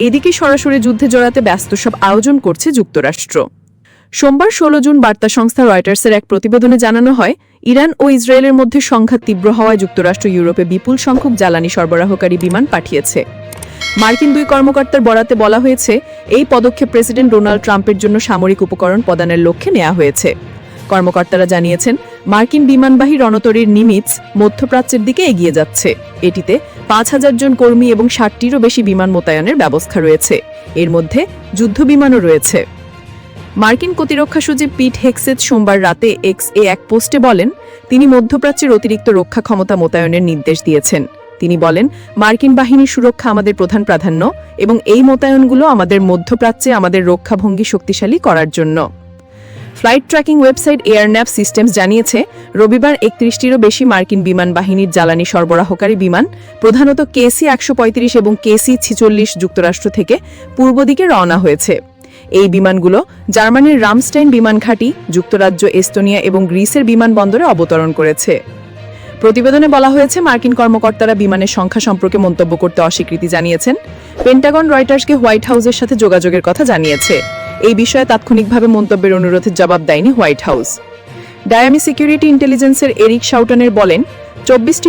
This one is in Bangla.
এদিকে সরাসরি যুদ্ধে জড়াতে ব্যস্ত সব আয়োজন করছে যুক্তরাষ্ট্র। সোমবার ১৬ জুন বার্তা সংস্থা রয়টার্সের এক প্রতিবেদনে জানানো হয়, ইরান ও ইসরায়েলের মধ্যে সংঘাত তীব্র হওয়ায় যুক্তরাষ্ট্র ইউরোপে বিপুল সংখ্যক জ্বালানি সরবরাহকারী বিমান পাঠিয়েছে। মার্কিন দুই কর্মকর্তার বরাতে বলা হয়েছে, এই পদক্ষেপ প্রেসিডেন্ট ডোনাল্ড ট্রাম্পের জন্য সামরিক উপকরণ প্রদানের লক্ষ্যে নেওয়া হয়েছে। কর্মকর্তারা জানিয়েছেন, মার্কিন বিমানবাহী রণতরীর নিমিটস মধ্যপ্রাচ্যের দিকে এগিয়ে যাচ্ছে। এটিতে ৫,০০০ জন কর্মী এবং ৬০টিরও বেশি বিমান মোতায়েনের ব্যবস্থা রয়েছে। এর মধ্যে যুদ্ধবিমানও রয়েছে। মার্কিন প্রতিরক্ষা সচিব পিট হেগসেথ সোমবার রাতে এক্স-এ এক পোস্টে বলেন, তিনি মধ্যপ্রাচ্যের অতিরিক্ত রক্ষা ক্ষমতা মোতায়েনের নির্দেশ দিয়েছেন। তিনি বলেন, মার্কিন বাহিনীর সুরক্ষা আমাদের প্রধান প্রাধান্য এবং এই মোতায়েনগুলো আমাদের মধ্যপ্রাচ্যে আমাদের রক্ষাভঙ্গি শক্তিশালী করার জন্য। ফ্লাইট ট্র্যাকিং ওয়েবসাইট এয়ারন্যাভ সিস্টেমস জানিয়েছে, রবিবার ৩১টিরও বেশি মার্কিন বিমান বাহিনীর জ্বালানি সরবরাহকারী বিমান, প্রধানত KC-135 এবং KC-46 যুক্তরাষ্ট্র থেকে পূর্ব দিকে রওনা হয়েছে। এই বিমানগুলো জার্মানির রামস্টাইন বিমান ঘাঁটি, যুক্তরাজ্য, এস্তোনিয়া এবং গ্রিসের বিমানবন্দরে অবতরণ করেছে। প্রতিবেদনে বলা হয়েছে, মার্কিন কর্মকর্তারা বিমানের সংখ্যা সম্পর্কে মন্তব্য করতে অস্বীকৃতি জানিয়েছেন। পেন্টাগন রয়টার্সকে হোয়াইট হাউসের সাথে যোগাযোগের কথা জানিয়েছে। এই বিষয়ে তাৎক্ষণিকভাবে মন্তব্যের অনুরোধের জবাব দেয়নি হোয়াইট হাউস। ডায়ামি সিকিউরিটি ইন্টেলিজেন্সের এরিক শাউটনের বলেন, ২৪টি